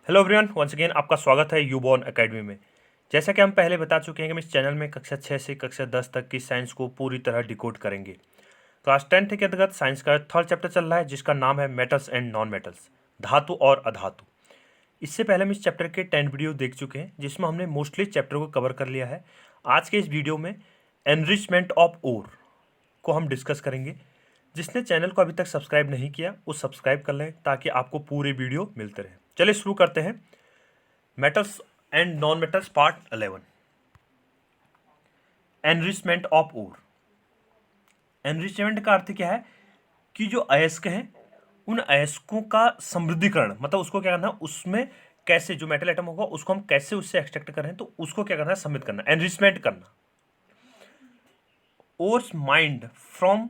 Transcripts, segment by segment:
Hello everyone, once again आपका स्वागत है यूबॉर्न एकेडमी में। जैसा कि हम पहले बता चुके हैं कि हम इस चैनल में कक्षा 6 से कक्षा 10 तक की साइंस को पूरी तरह डिकोड करेंगे। क्लास 10 के अंतर्गत साइंस का थर्ड चैप्टर चल रहा है जिसका नाम है मेटल्स एंड नॉन मेटल्स, धातु और अधातु। इससे पहले हम इस चैप्टर के 10 वीडियो देख चुके हैं जिसमें हमने मोस्टली चैप्टर को कवर कर लिया है। आज के इस वीडियो में एनरिचमेंट ऑफ ओर को हम डिस्कस करेंगे। जिसने चैनल को अभी तक सब्सक्राइब नहीं किया वो सब्सक्राइब कर लें ताकि आपको पूरे वीडियो मिलते रहे। चलिए शुरू करते हैं। Metals and non metals part 11, enrichment of ore. Enrichment का अर्थ क्या है कि जो अयस्क हैं उन अयस्कों का समृद्धिकरण, मतलब उसको क्या करना है, उसमें कैसे जो मेटल एटम होगा उसको हम कैसे उससे एक्सट्रैक्ट करें, तो उसको क्या करना है, समृद्ध करना, एनरिचमेंट करना। Ores mind from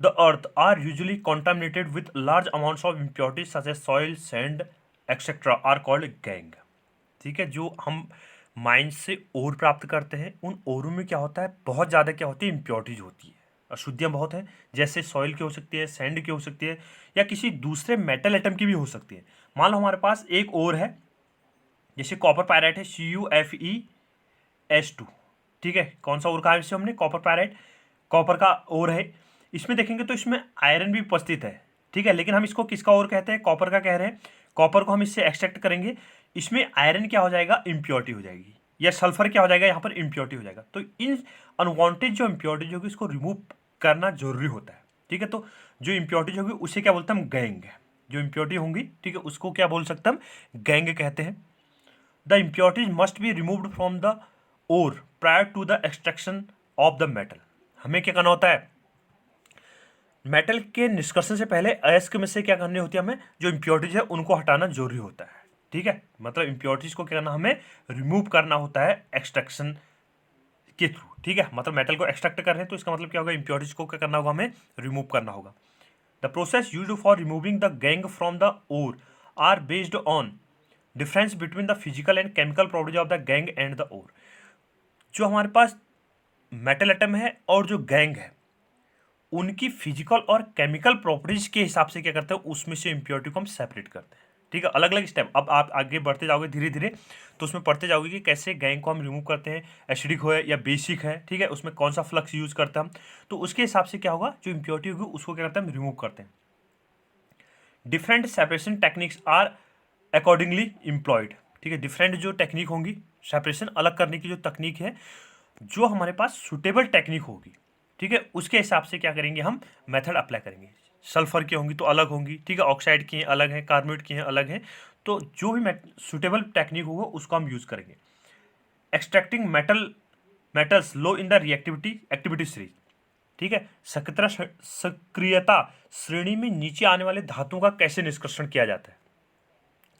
the earth are usually contaminated with large amounts of impurities such as soil, sand, etc. are called gangue। ठीक है, जो हम माइन से ओर प्राप्त करते हैं उन ओरों में क्या होता है, बहुत ज़्यादा क्या होती है, इम्प्योरिटीज होती है, अशुद्धियाँ बहुत हैं। जैसे सॉइल की हो सकती है, सैंड की हो सकती है, या किसी दूसरे मेटल एटम की भी हो सकती है। मान लो हमारे पास एक ओर है, जैसे कॉपर पायराइट है, CuFeS2। ठीक है, कौन सा ओर कहा है इससे हमने, कॉपर पायराइट, कॉपर का ओर है। इसमें देखेंगे तो इसमें आयरन भी उपस्थित है। ठीक है, लेकिन हम इसको किसका ओर कहते हैं, कॉपर का कह रहे हैं। कॉपर को हम इससे एक्सट्रैक्ट करेंगे, इसमें आयरन क्या हो जाएगा, इम्प्योरिटी हो जाएगी, या सल्फर क्या हो जाएगा, यहाँ पर इम्प्योरिटी हो जाएगा। तो इन अनवांटेड जो इम्प्योरिटीज होगी उसको रिमूव करना जरूरी होता है। ठीक है, तो जो इम्प्योरिटीज होगी उसे क्या बोलते हैं हम, गैंग। जो इम्प्योरिटी होंगी, ठीक है, उसको क्या बोल सकते हैं हम, गैंग कहते हैं। The impurities must be removed from the ore prior to the extraction of the metal। हमें क्या करना होता है, मेटल के निष्कर्षण से पहले अयस्क में से क्या करनी होती है, हमें जो इम्प्योरिटीज है उनको हटाना जरूरी होता है। ठीक है, मतलब इम्प्योरिटीज को क्या करना, हमें रिमूव करना होता है एक्सट्रैक्शन के थ्रू। ठीक है, मतलब मेटल को एक्सट्रैक्ट कर रहे हैं तो इसका मतलब क्या होगा, इम्प्योरिटीज को क्या करना होगा, हमें रिमूव करना होगा। The process used for removing the gangue from the ore are based on difference between the physical and chemical properties of the gangue and the ore. जो हमारे पास मेटल एटम है और जो गैंग है उनकी फिजिकल और केमिकल प्रॉपर्टीज के हिसाब से क्या करते हैं, उसमें से इम्प्योरिटी को हम सेपरेट करते हैं। ठीक है, अलग अलग स्टेप, अब आप आगे बढ़ते जाओगे धीरे धीरे तो उसमें पढ़ते जाओगे कि कैसे गैंग को हम रिमूव करते हैं, एसिडिक है या बेसिक है। ठीक है, उसमें कौन सा फ्लक्स यूज करते हैं हम, तो उसके हिसाब से क्या होगा, जो इम्प्योरिटी होगी उसको क्या करते हैं, हम रिमूव करते हैं। Different separation techniques are accordingly employed. ठीक है, डिफरेंट जो टेक्निक होंगी सेपरेशन अलग करने की जो तकनीक है, जो हमारे पास सुटेबल टेक्निक होगी, ठीक है, उसके हिसाब से क्या करेंगे, हम मेथड अप्लाई करेंगे। सल्फर की होंगी तो अलग होंगी, ठीक है, ऑक्साइड की अलग है, कार्बोनेट की अलग है। तो जो भी सुटेबल टेक्निक होगा उसको हम यूज करेंगे। Extracting metals low in the reactivity activity series. ठीक है, सक्रियता श्रेणी में नीचे आने वाले धातुओं का कैसे निष्कर्षण किया जाता है,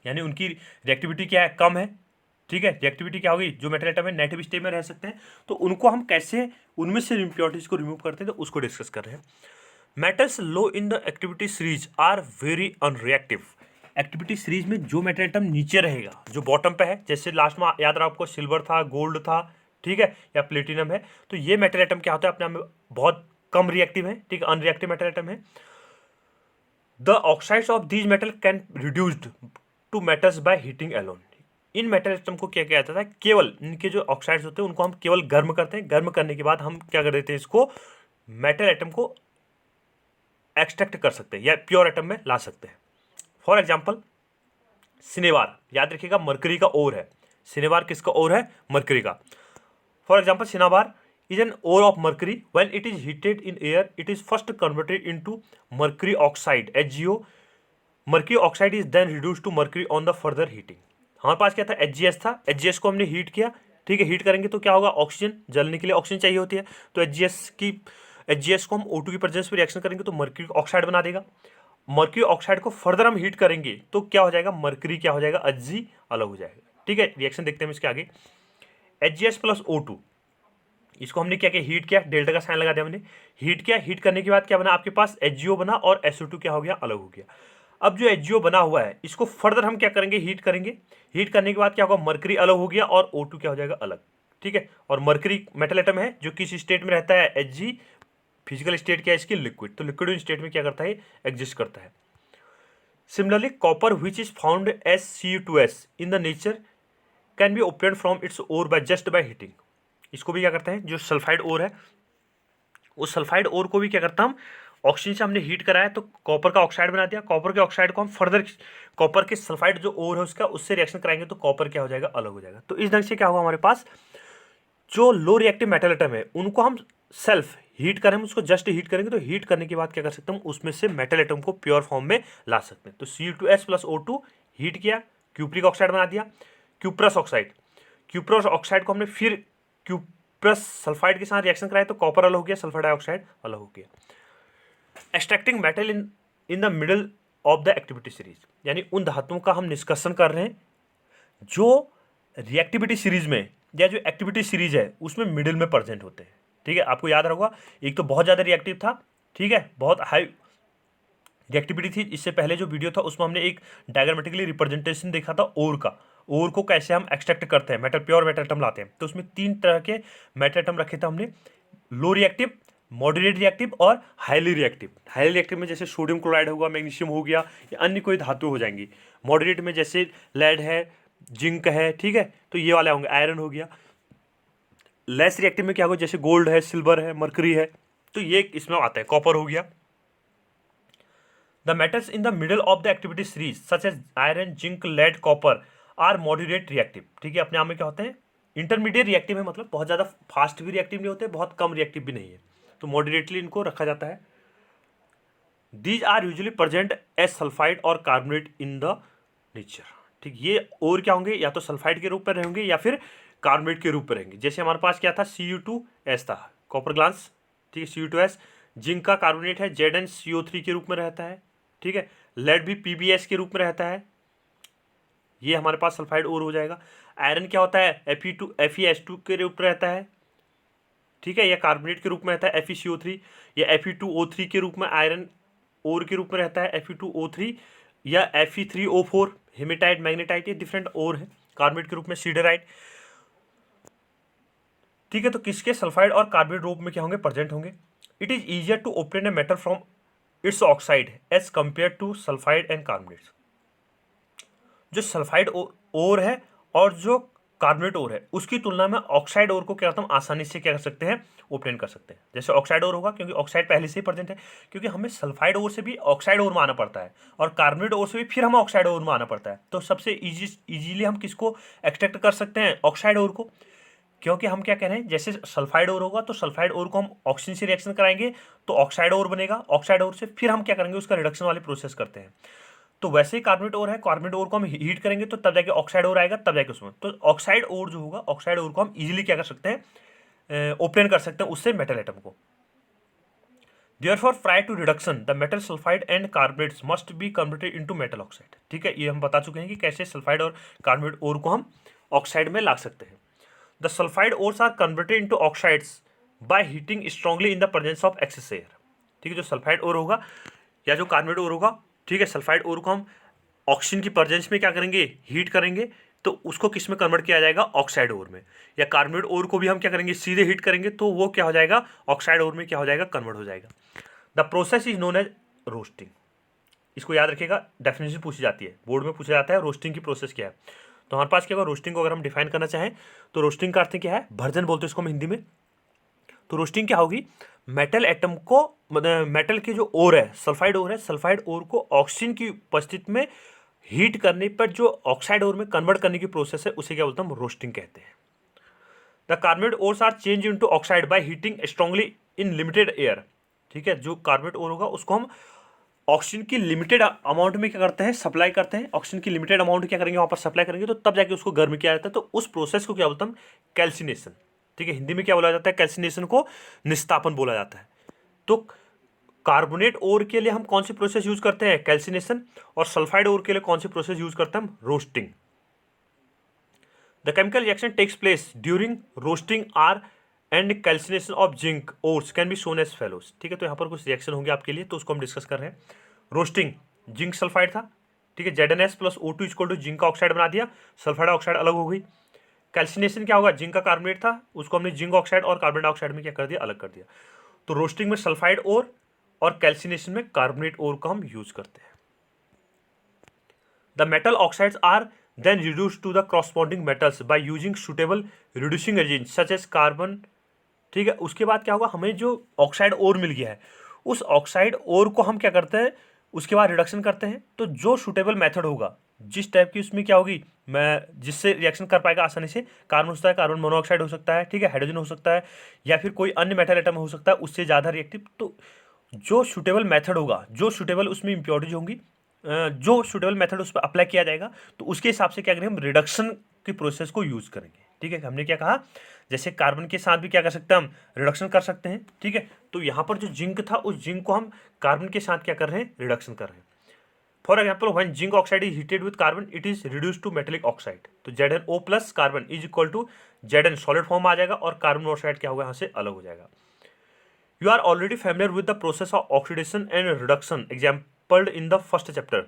यानी उनकी रिएक्टिविटी क्या है, कम है। ठीक है, रिएक्टिविटी क्या होगी, जो मेटल एटम है नेगेटिव स्टेट में रह सकते हैं, तो उनको हम कैसे उनमें से इम्प्योरिटीज को रिमूव करते हैं, तो उसको डिस्कस कर रहे हैं। Metals low in the activity series are very unreactive. Activity series में जो मेटल एटम नीचे रहेगा, जो बॉटम पे है, जैसे लास्ट में याद रहा आपको सिल्वर था, गोल्ड था, ठीक है, या प्लेटिनम है, तो ये मेटल एटम क्या होता है, अपने आप में बहुत कम रिएक्टिव है। ठीक है, अनरिएक्टिव मेटल एटम है। The oxides of these metal can reduced to metals by heating alone. इन मेटल एटम को क्या किया जाता है, केवल इनके जो ऑक्साइड्स होते हैं उनको हम केवल गर्म करते हैं, गर्म करने के बाद हम क्या कर देते हैं, इसको मेटल एटम को एक्सट्रैक्ट कर सकते हैं या प्योर एटम में ला सकते हैं। फॉर एग्जाम्पल सिनेवार, याद रखिएगा मरकरी का ओर है, सिनेवार किसका ओर है, मरकरी का। For example cinnabar is an ore of mercury. When it is heated in air, it is first converted into mercury oxide HgO. Mercury oxide is then reduced to mercury on the further heating। हमारे पास क्या था, HgS था, HgS को हमने heat किया। ठीक है, heat करेंगे तो क्या होगा, ऑक्सीजन, जलने के लिए ऑक्सीजन चाहिए होती है, तो HgS को हम O2 की प्रेजेंस में रिएक्शन करेंगे तो मर्क्यूरी ऑक्साइड बना देगा। मर्क्यूरी ऑक्साइड को फर्दर हम हीट करेंगे तो क्या हो जाएगा, मर्क्यूरी क्या हो जाएगा, Hg अलग हो जाएगा। ठीक है, रिएक्शन देखते हैं इसके आगे। HgS प्लस O2, इसको हमने क्या किया, हीट किया, डेल्टा का साइन लगा दिया हमने, हीट किया, हीट करने के बाद क्या बना, आपके पास HgO बना और SO2 क्या हो गया, अलग हो गया। अब जो HgO बना हुआ है इसको फर्दर हम क्या करेंगे, हीट करेंगे, हीट करने के बाद क्या होगा, मरकरी अलग हो गया और O2 क्या हो जाएगा, अलग। ठीक है, और मरकरी मेटल एटम है जो किस स्टेट में रहता है, Hg, फिजिकल स्टेट क्या है इसकी, लिक्विड, तो लिक्विड स्टेट में क्या करता है, एग्जिस्ट करता है। Similarly copper which is found as Cu2s in the nature can be obtained from its ore by just by heating. इसको भी क्या करते हैं, जो सल्फाइड ओर है उस सल्फाइड ओर को भी क्या करता हम ऑक्सीजन से हमने हीट कराया तो कॉपर का ऑक्साइड बना दिया। कॉपर के ऑक्साइड को हम फर्दर कॉपर के सल्फाइड जो ओर है उसका उससे रिएक्शन कराएंगे तो कॉपर क्या हो जाएगा, अलग हो जाएगा। तो इस ढंग से क्या होगा, हमारे पास जो लो रिएक्टिव मेटल एटम है उनको हम सेल्फ हीट करें, उसको जस्ट हीट करेंगे तो हीट करने के बाद क्या कर सकते हैं, उसमें से मेटल एटम को प्योर फॉर्म में ला सकते हैं। तो Cu2s प्लस O2 हीट किया, क्यूप्रिक ऑक्साइड बना दिया। क्यूप्रस ऑक्साइड को हमने फिर क्यूप्रस सल्फाइड के साथ रिएक्शन कराया तो कॉपर अलग हो गया, सल्फर डाइऑक्साइड अलग हो गया। Extracting metal in the middle of the activity series, यानी उन धातुओं का हम निष्कर्षण कर रहे हैं जो रिएक्टिविटी सीरीज में या जो एक्टिविटी सीरीज है उसमें मिडिल में प्रेजेंट होते हैं। ठीक है, आपको याद रहोगा एक तो बहुत ज़्यादा रिएक्टिव था, ठीक है, बहुत हाई रिएक्टिविटी थी। इससे पहले जो वीडियो था उसमें हमने एक डायग्रामेटिकली रिप्रेजेंटेशन देखा था ओर का, ओर को कैसे हम एक्सट्रैक्ट करते हैं, मेटल प्योर मेटल एटम लाते हैं। तो उसमें 3 तरह के मेटल एटम रखे थे हमने, लो रिएक्टिव, मॉडरेट रिएक्टिव और हाईली रिएक्टिव। हाईली रिएक्टिव में जैसे सोडियम क्लोराइड होगा, मैग्नीशियम हो गया या अन्य कोई धातु हो जाएंगी। मॉडरेट में जैसे लेड है, जिंक है, ठीक है, तो ये वाले होंगे, आयरन हो गया। लेस रिएक्टिव में क्या होगा, जैसे गोल्ड है, सिल्वर है, मरकरी है, तो ये इसमें आता है, कॉपर हो गया। The metals in the middle of the activity series such as iron, zinc, lead, copper are moderate reactive. ठीक है, अपने आप में क्या होते हैं, इंटरमीडिएट रिएक्टिव है, मतलब बहुत ज़्यादा फास्ट भी रिएक्टिव नहीं होते, बहुत कम रिएक्टिव भी नहीं है, तो मॉडरेटली इनको रखा जाता है। These are usually present as sulphide और कार्बोनेट इन द नेचर। ठीक, ये और क्या होंगे, या तो सल्फाइड के रूप में रहेंगे या फिर कार्बोनेट के रूप में रहेंगे। जैसे हमारे पास क्या था, Cu2s था, कॉपर ग्लास, ठीक है, Cu2s। जिंक का कार्बोनेट है Zn CO3 के रूप में रहता है, ठीक है। लेड भी PbS के रूप में रहता है, ये हमारे पास सल्फाइड और हो जाएगा। आयरन क्या होता है, FeS2 के रूप में रहता है, ठीक है, या कार्बोनेट के रूप में रहता है FeCO3, या Fe2O3 के रूप में आयरन और के रूप में रहता है Fe2O3, या Fe3O4 हेमेटाइट, मैग्नेटाइट, ये डिफरेंट और है। कार्बोनेट के रूप में सीडराइट। ठीक है, तो किसके सल्फाइड और कार्बोनेट रूप में क्या होंगे, प्रेजेंट होंगे। It is easier to obtain a metal from its oxide as compare to sulphide and carbonates. जो सल्फाइड ओर है और जो कार्बोनेट ओर है उसकी तुलना में ऑक्साइड ओर को क्या करता हम आसानी से क्या कर सकते हैं, ऑब्टेन कर सकते हैं। जैसे ऑक्साइड ओर होगा, क्योंकि ऑक्साइड पहले से ही प्रेजेंट है, क्योंकि हमें सल्फाइड ओर से भी ऑक्साइड ओर में आना पड़ता है और कार्बोनेट ओर से भी फिर हमें ऑक्साइड ओर में आना पड़ता है। तो सबसे इजीली हम किसको एक्सट्रैक्ट कर सकते हैं, ऑक्साइड ओर को, क्योंकि हम क्या कह रहे हैं, जैसे सल्फाइड ओर होगा तो सल्फाइड ओर को हम ऑक्सीजन से रिएक्शन कराएंगे तो ऑक्साइड ओर बनेगा, ऑक्साइड ओर से फिर हम क्या करेंगे, उसका रिडक्शन वाले प्रोसेस करते हैं। तो वैसे ही कार्बोनेट ओर है, कार्बोनेट ओर को हम हीट करेंगे तो तब जाके ऑक्साइड ओर आएगा, तब जाके उसमें तो ऑक्साइड ओर जो होगा, ऑक्साइड ओर को हम इजीली क्या कर सकते हैं, ओपन कर सकते हैं उससे मेटल एटम को। Therefore, prior to reduction, the metal sulfide and carbonates must be converted into metal oxide। ठीक है, ये हम बता चुके हैं कि कैसे सल्फाइड और कार्बोनेट ओर को हम ऑक्साइड में ला सकते हैं। The sulfide ores are converted into oxides by heating strongly in the presence of excess air। ठीक है, जो सल्फाइड ओर होगा या जो कार्बोनेट ओर होगा, ठीक है, सल्फाइड ओर को हम ऑक्सीजन की प्रेजेंस में क्या करेंगे, हीट करेंगे तो उसको किस में कन्वर्ट किया जाएगा, ऑक्साइड ओर में। या कार्बोनेट ओर को भी हम क्या करेंगे, सीधे हीट करेंगे तो वो क्या हो जाएगा, ऑक्साइड ओर में क्या हो जाएगा, कन्वर्ट हो जाएगा। The process is known as roasting. इसको याद रखिएगा, डेफिनेशन पूछी जाती है, बोर्ड में पूछा जाता है रोस्टिंग की प्रोसेस क्या है। तो हमारे पास क्या होगा, रोस्टिंग को अगर हम डिफाइन करना चाहें तो रोस्टिंग का अर्थ क्या है, भर्जन बोलते हैं इसको हम हिंदी में। तो रोस्टिंग क्या होगी, मेटल एटम को, मतलब मेटल के जो ओर है, सल्फाइड ओर है, सल्फाइड ओर को ऑक्सीजन की उपस्थिति में हीट करने पर जो ऑक्साइड ओर में कन्वर्ट करने की प्रोसेस है उसे क्या बोलते हैं, हम रोस्टिंग कहते हैं। The carbonate ores are change into oxide by heating strongly in limited air. ठीक है, जो कार्बोनेट ओर होगा उसको हम ऑक्सीजन की लिमिटेड अमाउंट में क्या करते हैं, सप्लाई करते हैं। ऑक्सीजन की लिमिटेड अमाउंट क्या करेंगे, वहाँ पर सप्लाई करेंगे तो तब जाके उसको गर्म किया जाता है। तो उस प्रोसेस को क्या बोलते हैं, कैल्सिनेशन। ठीक है, हिंदी में क्या बोला जाता है, कैल्सिनेशन को निस्तापन बोला जाता है। तो कार्बोनेट ओर के लिए हम कौन सी प्रोसेस यूज करते हैं, कैल्सिनेशन, और सल्फाइड ओर के लिए कौन सी प्रोसेस यूज करते हैं, हम roasting. The chemical reaction takes place during roasting are and calcination of zinc ores can be shown as follows. ठीक है, तो यहाँ पर कुछ रिएक्शन होंगे आपके लिए, तो उसको हम डिस्कस कर रहे हैं। रोस्टिंग, जिंक सल्फाइड था, ठीक है, Zns plus O2 equal to zinc का ऑक्साइड बना दिया, सल्फाइड ऑक्साइड अलग हो गई। कैल्सिनेशन क्या होगा, जिंक का कार्बोनेट था, उसको हमने जिंक ऑक्साइड और कार्बन डाइऑक्साइड में क्या कर दिया, अलग कर दिया। तो रोस्टिंग में सल्फाइड और कैल्सिनेशन में कार्बोनेट ओर का हम यूज करते हैं। The metal oxides are then reduce to the corresponding metals by using suitable reducing agent such as carbon. ठीक है, उसके बाद क्या होगा, हमें जो ऑक्साइड ओर मिल गया है उस ऑक्साइड ओर को हम क्या करते हैं, उसके बाद रिडक्शन करते हैं। तो जो सुटेबल मेथड होगा, जिस टाइप की उसमें क्या होगी, मैं जिससे रिएक्शन कर पाएगा आसानी से, कार्बन हो सकता है, कार्बन मोनोऑक्साइड हो सकता है, ठीक है, हाइड्रोजन हो सकता है, या फिर कोई अन्य मेटल एटम हो सकता है उससे ज़्यादा रिएक्टिव। तो जो सुटेबल मेथड होगा, जो सुटेबल उसमें इम्प्योरिटीज होंगी, जो सुटेबल मेथड उस पर अप्लाई किया जाएगा, तो उसके हिसाब से क्या करेंगे, हम रिडक्शन की प्रोसेस को यूज़ करेंगे। ठीक है, हमने क्या कहा, जैसे कार्बन के साथ भी क्या कर सकते हैं, हम रिडक्शन कर सकते हैं। ठीक है, तो यहाँ पर जो जिंक था उस जिंक को हम कार्बन के साथ क्या कर रहे हैं, रिडक्शन कर रहे हैं। For example when zinc oxide is heated with carbon it is reduce to metallic oxide. तो ZnO plus carbon is equal to Zn solid form आ जाएगा और कार्बन मोनोऑक्साइड क्या होगा, यहाँ से अलग हो जाएगा। You are already familiar with the process of oxidation and reduction exampled in the first chapter.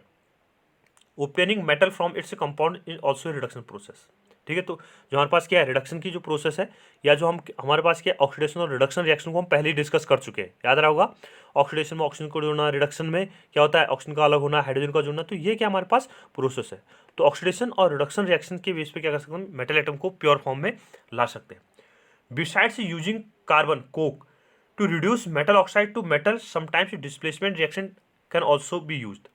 Obtaining metal from its compound is also a reduction process. ठीक है, तो जो हमारे पास क्या है, रिडक्शन की जो प्रोसेस है, या जो हमारे पास क्या है, ऑक्सीडेशन और रिडक्शन रिएक्शन को हम पहले ही डिस्कस कर चुके हैं, याद रहा होगा। ऑक्सीडेशन में ऑक्सीजन को जोड़ना, रिडक्शन में क्या होता है, ऑक्सीजन का अलग होना, हाइड्रोजन का जोड़ना। तो ये क्या हमारे पास प्रोसेस है। तो ऑक्सीडेशन और रिडक्शन रिएक्शन के बेस पे क्या कर सकते हैं, मेटल एटम को प्योर फॉर्म में ला सकते हैं। Besides using carbon Coke to reduce metal oxide to metal sometimes displacement reaction can also be used।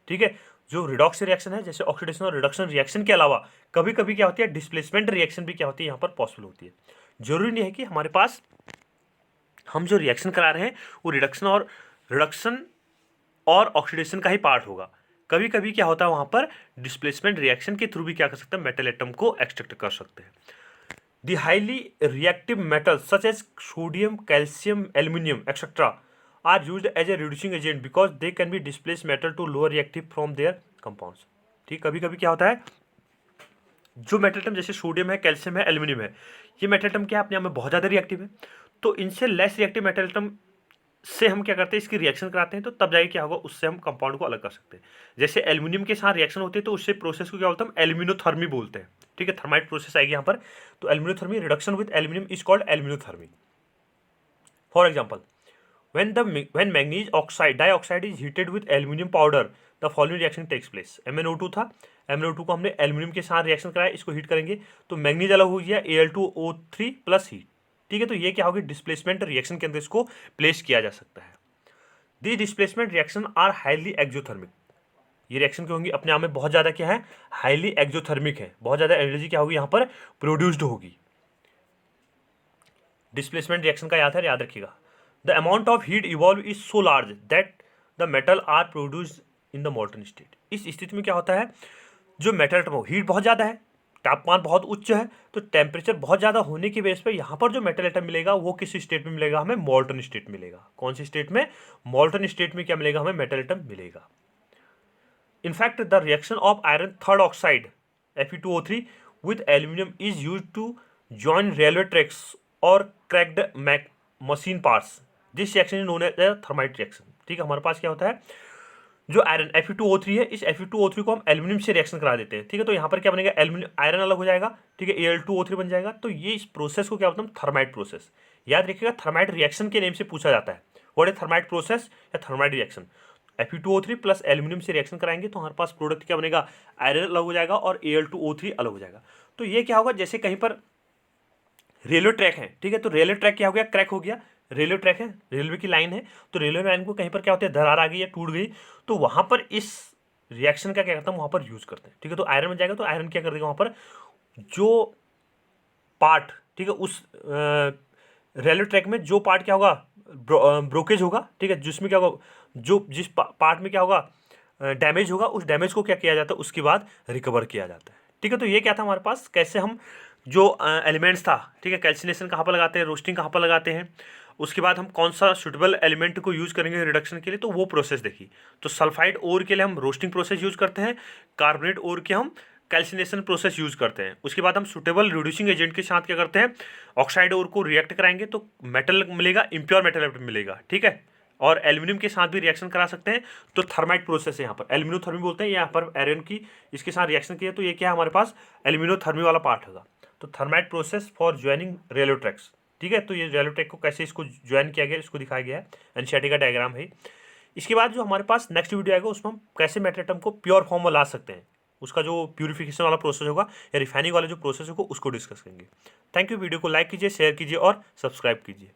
ठीक है, जो रिडॉक्स रिएक्शन है, जैसे ऑक्सीडेशन और रिडक्शन रिएक्शन के अलावा कभी कभी क्या होती है, डिस्प्लेसमेंट रिएक्शन भी क्या होती है, यहाँ पर पॉसिबल होती है। जरूरी नहीं है कि हमारे पास हम जो रिएक्शन करा रहे हैं वो रिडक्शन और ऑक्सीडेशन का ही पार्ट होगा। कभी कभी क्या होता है, वहाँ पर डिस्प्लेसमेंट रिएक्शन के थ्रू भी क्या कर सकते हैं, मेटल एटम को एक्सट्रैक्ट कर सकते हैं। The highly reactive metals such as sodium, calcium, aluminum, etc. are used as a reducing agent because they can be displaced metal to lower reactive from their compounds। ठीक, कभी कभी क्या होता है, जो मेटल एटम जैसे सोडियम है, calcium है, एल्यूमिनियम है, ये मेटल एटम क्या अपने आप में बहुत ज़्यादा रिएक्टिव है। तो इनसे लेस रिएक्टिव मेटल एटम से हम क्या करते हैं, इसकी रिएक्शन कराते हैं, तो तब जाके क्या होगा, उससे हम कंपाउंड को अलग कर सकते हैं। जैसे एल्यूमिनियम के साथ रिएक्शन होती है तो उससे प्रोसेस को क्या बोलते हैं, हम एल्यूमिनोथर्मी बोलते हैं। ठीक है, थर्माइट प्रोसेस आएगी यहाँ पर। तो aluminothermy, reduction with aluminium is called aluminothermy. For example when manganese oxide dioxide is heated with aluminium powder the following reaction takes place। MnO2 था, MnO2 को हमने एल्यूमिनियम के साथ रिएक्शन कराया, इसको हीट करेंगे तो मैग्नीज अलग हो गया, Al2O3 प्लस हीट। ठीक है, तो ये क्या होगी, डिस्प्लेसमेंट रिएक्शन के अंदर इसको प्लेस किया जा सकता है। The displacement reaction are highly exothermic. ये रिएक्शन क्या होंगी, अपने आप में बहुत ज़्यादा क्या है, हाईली एक्सोथर्मिक है, बहुत ज़्यादा एनर्जी क्या होगी यहाँ पर प्रोड्यूस्ड होगी। डिस्प्लेसमेंट रिएक्शन का याद रखिएगा। The amount of heat evolve is so large that the metal are produced in the molten state. इस स्थिति में क्या होता है, जो मेटल एटम हीट बहुत ज़्यादा है, तापमान बहुत उच्च है, तो टेम्परेचर बहुत ज़्यादा होने की बेस पे यहाँ पर जो मेटल एटम मिलेगा वो किस स्टेट में मिलेगा, हमें मोल्टन स्टेट मिलेगा। कौन सी स्टेट में, मोल्टन स्टेट में क्या मिलेगा, हमें मेटल एटम मिलेगा। In fact, the reaction of iron third oxide Fe2O3 with aluminum is used to join railway tracks or cracked machine parts। This reaction is known as a thermite reaction। ठीक है, हमारे पास क्या होता है, जो iron Fe2O3 है, इस Fe2O3 को हम एल्यूमिनियम से रिएक्शन करा देते हैं। ठीक है, तो यहाँ पर क्या बनेगा, एल्यूमिनियम आयरन अलग हो जाएगा। ठीक है, Al2O3 बन जाएगा। तो ये इस प्रोसेस को क्या बोलते हैं, थर्माइट प्रोसेस। याद रखिएगा, थर्माइट रिएक्शन के नेम से पूछा जाता है, व्हाट इज थर्माइट प्रोसेस या thermite reaction. Fe2O3 plus aluminium से रिएक्शन कराएंगे तो हमारे पास प्रोडक्ट क्या बनेगा, आयरन अलग हो जाएगा और Al2O3 अलग हो जाएगा। तो ये क्या होगा, जैसे कहीं पर रेलवे ट्रैक है, ठीक है, तो रेलवे ट्रैक क्या हो गया, क्रैक हो गया। रेलवे ट्रैक है, रेलवे की लाइन है, तो रेलवे लाइन को कहीं पर क्या होता है, दरार आ गई या टूट गई, तो वहां पर इस रिएक्शन का क्या करता है, वहां पर यूज करते हैं। ठीक है, तो आयरन बन जाएगा, तो आयरन क्या कर देगा, वहां पर जो पार्ट, ठीक है, उस रेलवे ट्रैक में जो पार्ट क्या होगा, ब्रोकेज होगा। ठीक है, जिसमें क्या होगा, जो जिस पार्ट में क्या होगा, डैमेज होगा, उस डैमेज को क्या किया जाता है, उसके बाद रिकवर किया जाता है। ठीक है, तो ये क्या था हमारे पास, कैसे हम जो एलिमेंट्स था, ठीक है, कैल्सिनेशन कहाँ पर लगाते हैं, रोस्टिंग कहाँ पर लगाते हैं, उसके बाद हम कौन सा सुटेबल एलिमेंट को यूज़ करेंगे रिडक्शन के लिए, तो वो प्रोसेस देखी। तो सल्फाइड ओर के लिए हम रोस्टिंग प्रोसेस यूज़ करते हैं, कार्बोनेट ओर के हम कैल्सिनेशन प्रोसेस यूज़ करते हैं। उसके बाद हम सुटेबल रिड्यूसिंग एजेंट के साथ क्या करते हैं, ऑक्साइड ओर को रिएक्ट कराएंगे तो मेटल मिलेगा, इम्प्योर मेटल मिलेगा। ठीक है, और एल्यूमिनियम के साथ भी रिएक्शन करा सकते हैं, तो थर्माइट प्रोसेस है यहाँ पर, एल्यूमिनोथर्मी बोलते हैं। यहाँ पर आयरन की इसके साथ रिएक्शन किया तो ये क्या है, हमारे पास एल्यूमिनोथर्मी वाला पार्ट होगा। तो thermite process for joining railway tracks. ठीक है, तो ये रेलवे ट्रैक को कैसे इसको ज्वाइन किया गया, इसको दिखाया गया है, एनसीईआरटी का डायग्राम है। इसके बाद जो हमारे पास नेक्स्ट वीडियो आएगा उसमें हम कैसे मेटल एटम को प्योर फॉर्म में ला सकते हैं, उसका जो प्यूरिफिकेशन वाला प्रोसेस होगा या रिफाइनिंग वाला जो प्रोसेस होगा उसको डिस्कस करेंगे। Thank you. वीडियो को लाइक कीजिए, शेयर कीजिए और सब्सक्राइब कीजिए।